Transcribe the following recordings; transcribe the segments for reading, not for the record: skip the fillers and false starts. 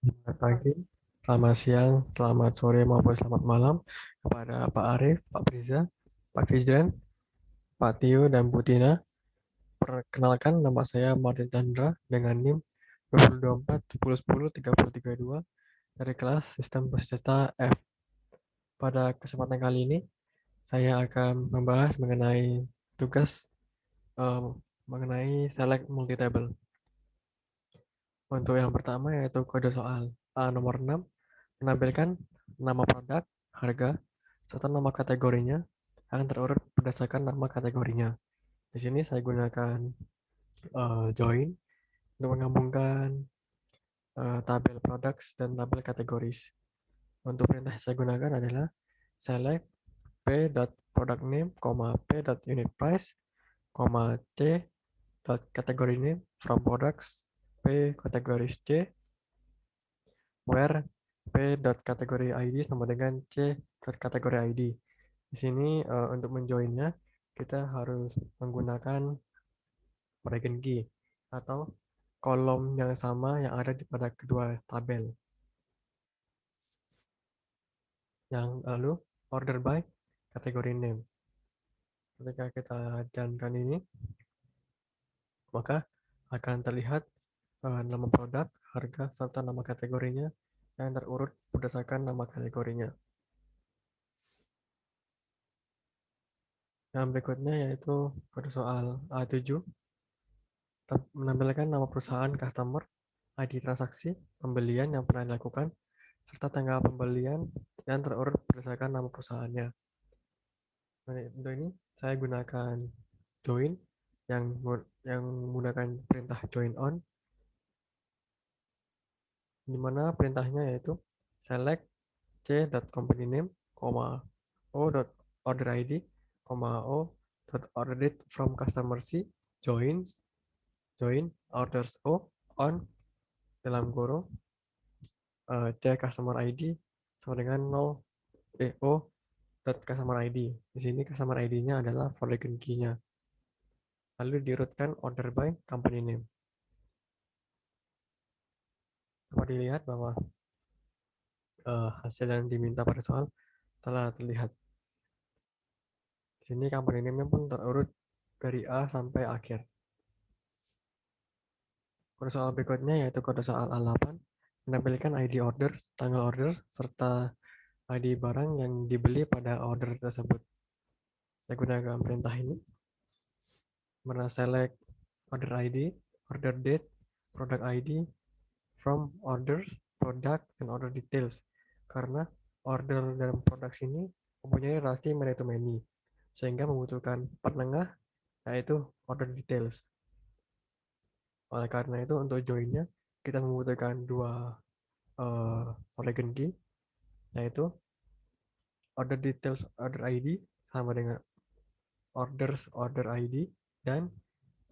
Selamat pagi, selamat siang, selamat sore maupun selamat malam kepada Pak Arief, Pak Priza, Pak Fizran, Pak Tio, dan Bu Tina. Perkenalkan, nama saya Martin Chandra dengan NIM 2024-1010-3032 dari kelas Sistem Peserta F. Pada kesempatan kali ini, saya akan membahas mengenai tugas eh, mengenai select multi-table. Untuk yang pertama yaitu kode soal A nomor 6 menampilkan nama produk, harga, serta nama kategorinya yang terurut berdasarkan nama kategorinya. Di sini saya gunakan join untuk menggabungkan tabel products dan tabel kategoris. Untuk perintah yang saya gunakan adalah select p.product name, p.unit price, c category name from products, p categories c, where p.category ID sama dengan c.category ID. Di sini untuk menjoinnya kita harus menggunakan regen key atau kolom yang sama yang ada pada kedua tabel. Yang lalu order by kategori name. Ketika kita jalankan ini, maka akan terlihat nama produk, harga, serta nama kategorinya yang terurut berdasarkan nama kategorinya. Yang berikutnya yaitu kode soal A7 menampilkan nama perusahaan customer, ID transaksi, pembelian yang pernah dilakukan, serta tanggal pembelian yang terurut berdasarkan nama perusahaannya. Nah, untuk ini saya gunakan join yang menggunakan perintah join on, di mana perintahnya yaitu select c.company name, o.order id, o.order date from customer C, join orders O on dalam kurung c customer ID sama dengan 0 o customer ID. Di sini customer ID-nya adalah foreign key-nya. Lalu diurutkan order by company name. Dapat dilihat bahwa hasil yang diminta pada soal telah terlihat. Di sini company name-nya pun terurut dari A sampai akhir. Kode soal berikutnya yaitu kode soal A8 menampilkan ID order, tanggal order, serta ID barang yang dibeli pada order tersebut. Saya gunakan perintah ini. Mana select order ID, order date, product ID, from orders, product, and order details. Karena order dan produk ini mempunyai relasi many to many, sehingga membutuhkan penengah yaitu order details. Oleh karena itu untuk joinnya kita membutuhkan dua organ key, yaitu order details order ID sama dengan orders order ID, dan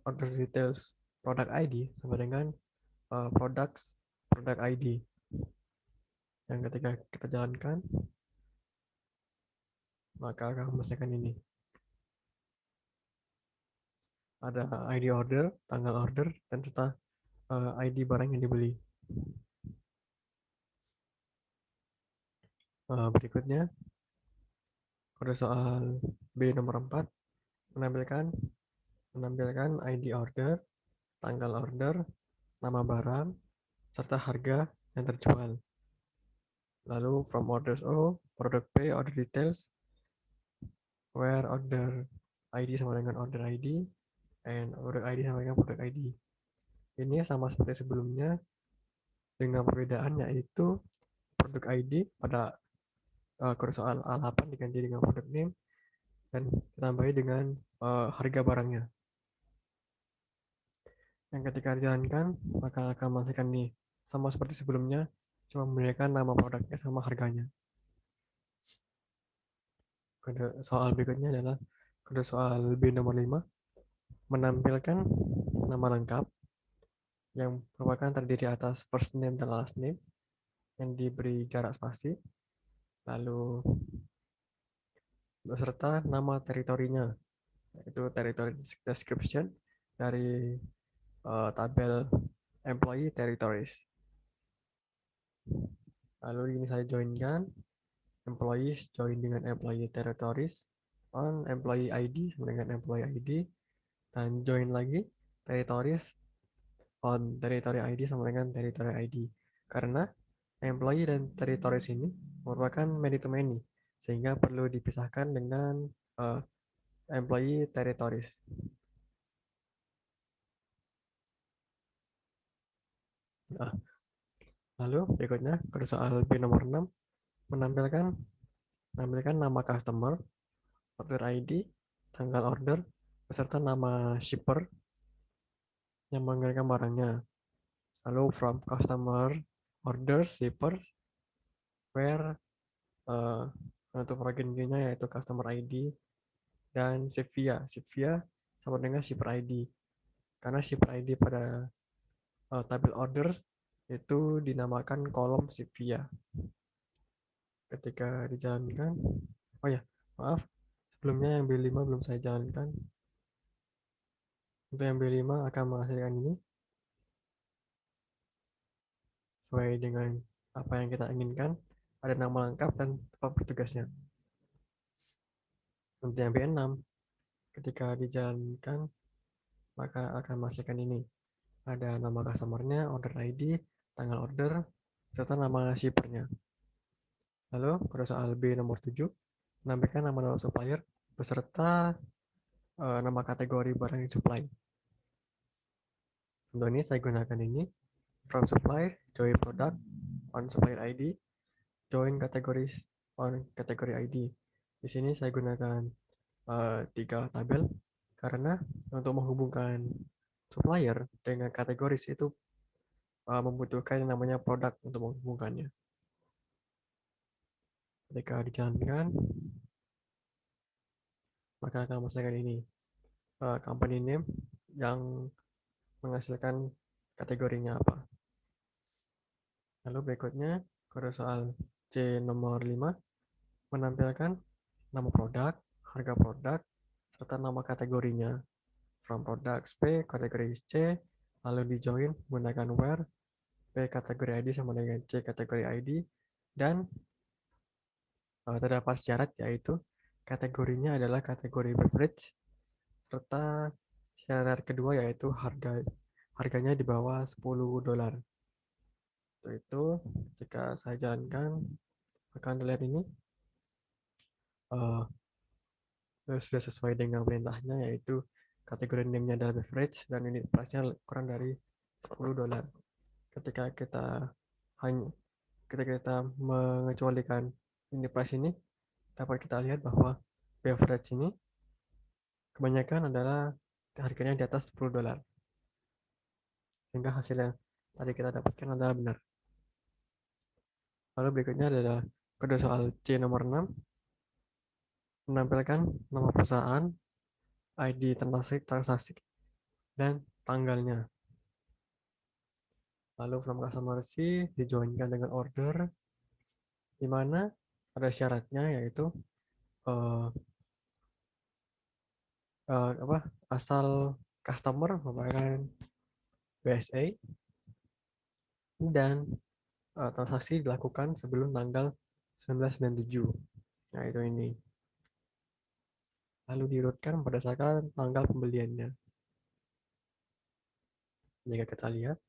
order details product ID sama dengan products product ID. Yang ketika kita jalankan maka akan menghasilkan ini. Ada ID order, tanggal order, dan serta ID barang yang dibeli. Berikutnya, kode soal B nomor 4 menampilkan ID order, tanggal order, nama barang, serta harga yang terjual. Lalu from orders O, product P, order details, where order ID sama dengan order ID, and order ID sama dengan product ID. Ini sama seperti sebelumnya, dengan perbedaan yaitu produk ID pada kode soal A8 diganti dengan product name dan ditambahi dengan harga barangnya. Yang ketika dijalankan maka akan menghasilkan nih sama seperti sebelumnya, cuma memberikan nama produknya sama harganya. Kode soal berikutnya adalah kode soal B nomor 5 menampilkan nama lengkap yang merupakan terdiri atas first name dan last name yang diberi jarak spasi, lalu beserta nama teritorinya, yaitu territory description dari tabel employee territories. Lalu ini saya joinkan employees join dengan employee territories on employee ID sama dengan employee ID, dan join lagi territories on territory ID sama dengan territory ID, karena employee dan territories ini merupakan many to many sehingga perlu dipisahkan dengan uh, employee territories. Nah, lalu berikutnya ke soal B nomor 6, menampilkan nama customer, order ID, tanggal order, beserta nama shipper yang mengirimkan barangnya. Lalu from customer, order, shipper, where untuk bagian-bagiannya yaitu customer ID dan ship via sama dengan shipper ID. Karena shipper ID pada tabel orders itu dinamakan kolom ship via. Ketika dijalankan, oh ya, maaf, sebelumnya yang B5 belum saya jalankan. Untuk yang B5 akan menghasilkan ini sesuai dengan apa yang kita inginkan. Ada nama lengkap dan tempat bertugasnya. Untuk yang B6, ketika dijalankan, maka akan menghasilkan ini. Ada nama customer-nya, order ID, tanggal order, serta nama shipper-nya. Lalu, pada soal B nomor 7, menampilkan nama supplier beserta nama kategori barang yang supply. Untuk ini saya gunakan ini, from supplier, join product, on supplier ID, join categories on category ID. Di sini saya gunakan 3 tabel karena untuk menghubungkan supplier dengan kategoris itu membutuhkan yang namanya produk untuk menghubungkannya. Ketika dijalankan, maka akan menghasilkan ini company name yang menghasilkan kategorinya apa. Lalu berikutnya kode soal C nomor 5 menampilkan nama produk, harga produk, serta nama kategorinya. From products P, kategori C, lalu di join menggunakan where, P kategori ID sama dengan C kategori ID, dan terdapat syarat yaitu kategorinya adalah kategori beverage, serta syarat kedua yaitu harganya di bawah $10. Untuk itu, jika saya jalankan, akan dilihat ini uh, sudah sesuai dengan perintahnya, yaitu kategori name-nya adalah beverage dan unit price-nya kurang dari $10. Ketika kita hanya ketika kita mengecualikan unit price ini, dapat kita lihat bahwa beverage ini kebanyakan adalah harganya di atas $10. Sehingga hasil yang tadi kita dapatkan adalah benar. Lalu berikutnya adalah kode soal C nomor 6, menampilkan nama perusahaan, ID transaksi, dan tanggalnya. Lalu from customer C dijoinkan dengan order, di mana ada syaratnya yaitu uh, asal customer merupakan BSA dan transaksi dilakukan sebelum tanggal 1997. Nah, itu ini. Lalu diurutkan berdasarkan tanggal pembeliannya. Jika kita lihat,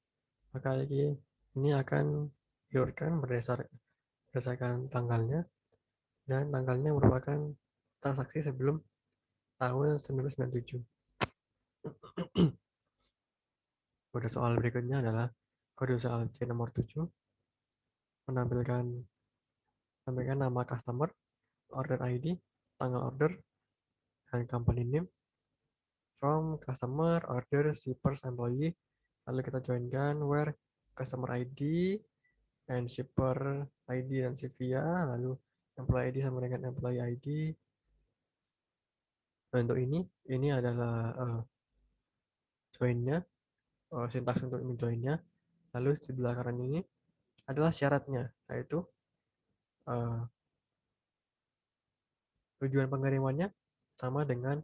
maka ini akan diurutkan berdasarkan tanggalnya, dan tanggalnya merupakan transaksi sebelum tahun 1997. Kode soal berikutnya adalah kode soal C nomor 7, menampilkan nama customer, order ID, tanggal order, dan company name. From customer, order, shippers, employee. Lalu kita joinkan where customer ID and shipper ID dan via, lalu employee ID sama dengan employee ID. Nah, untuk ini adalah joinnya, sintaks untuk menjoinnya. Lalu di belakang ini adalah syaratnya, yaitu tujuan pengirimannya sama dengan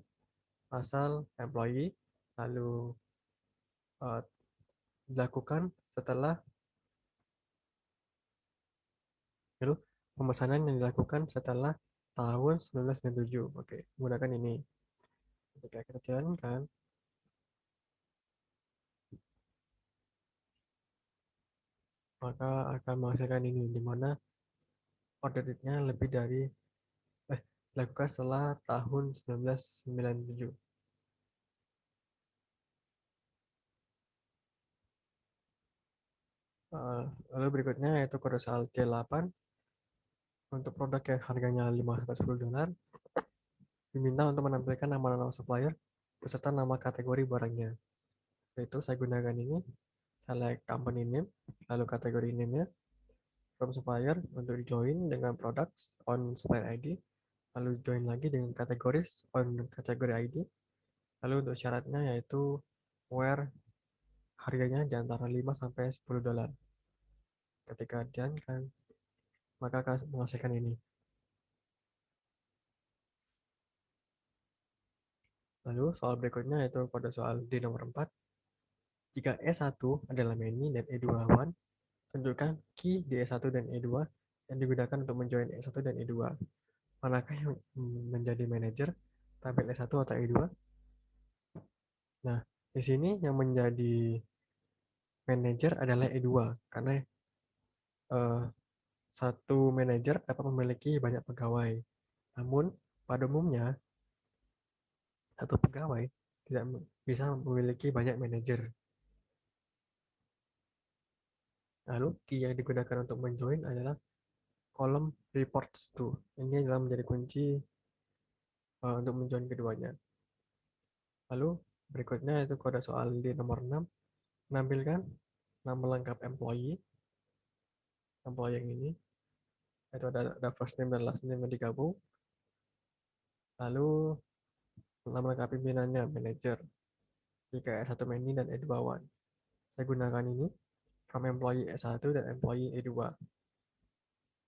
asal employee, lalu dilakukan setelah Lalu pemesanan yang dilakukan setelah tahun 1997. Oke, menggunakan ini. Ketika kita jalankan, maka akan menghasilkan ini, di mana order date-nya lebih dari dilakukan setelah tahun 1997. Eh, Lalu berikutnya yaitu kode soal C8 untuk produk yang harganya 510 dolar diminta untuk menampilkan nama-nama supplier beserta nama kategori barangnya. Yaitu saya gunakan ini, select company name, lalu kategori name-nya, from supplier untuk join dengan products on supplier ID, lalu join lagi dengan kategoris on kategori ID, lalu untuk syaratnya yaitu where harganya di antara 5 sampai 10 dolar. Ketika dijalankan, maka akan menghasilkan ini. Lalu soal berikutnya yaitu pada soal di nomor 4. Jika E1 adalah many dan E2 one, tunjukkan key di E1 dan E2 yang digunakan untuk menjoin E1 dan E2. Manakah yang menjadi manajer tabel E1 atau E2? Nah, di sini yang menjadi manajer adalah E2 karena eh, satu manajer dapat memiliki banyak pegawai. Namun pada umumnya satu pegawai tidak bisa memiliki banyak manajer. Lalu key yang digunakan untuk menjoin adalah kolom reports to. Ini adalah menjadi kunci untuk menjoin keduanya. Lalu berikutnya itu kode soal di nomor 6. Menampilkan nama lengkap employee yang ini. Itu ada first name dan last name yang digabung. Lalu nama lengkap pimpinannya, manager. Jika E1 many dan E2 one. Saya gunakan ini from employee E1 dan employee E2.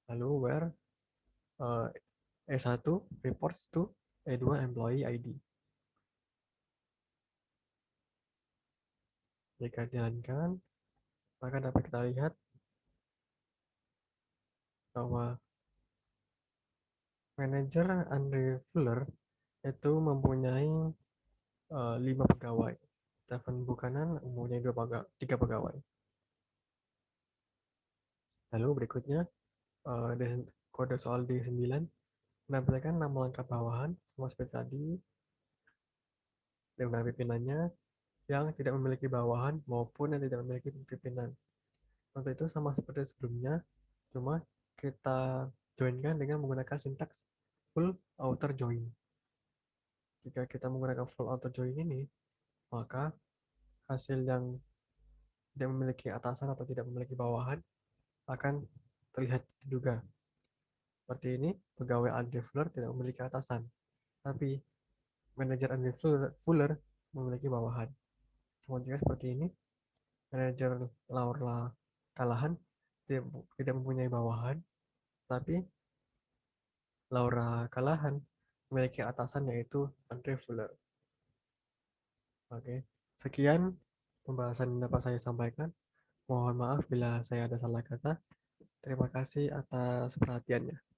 Lalu where uh, E1 reports to E2 employee ID. Jika dijalankan, maka dapat kita lihat bahwa manajer Andre Fuller itu mempunyai 5 pegawai. Stephen Buchanan mempunyai 3 pegawai. Lalu berikutnya kode soal D9 menampilkan nama lengkap bawahan sama seperti tadi dengan pimpinannya yang tidak memiliki bawahan maupun yang tidak memiliki pimpinan. Untuk itu sama seperti sebelumnya, cuma kita joinkan dengan menggunakan sintaks full outer join. Jika kita menggunakan full outer join ini, maka hasil yang tidak memiliki atasan atau tidak memiliki bawahan akan terlihat juga. Seperti ini, pegawai Andre Fuller tidak memiliki atasan, tapi manajer Andre Fuller memiliki bawahan. Selanjutnya seperti ini, manajer Laura Kalahan tidak mempunyai bawahan, tapi Laura Kalahan memiliki atasan yaitu Andre Fuller. Oke, sekian pembahasan yang dapat saya sampaikan. Mohon maaf bila saya ada salah kata. Terima kasih atas perhatiannya.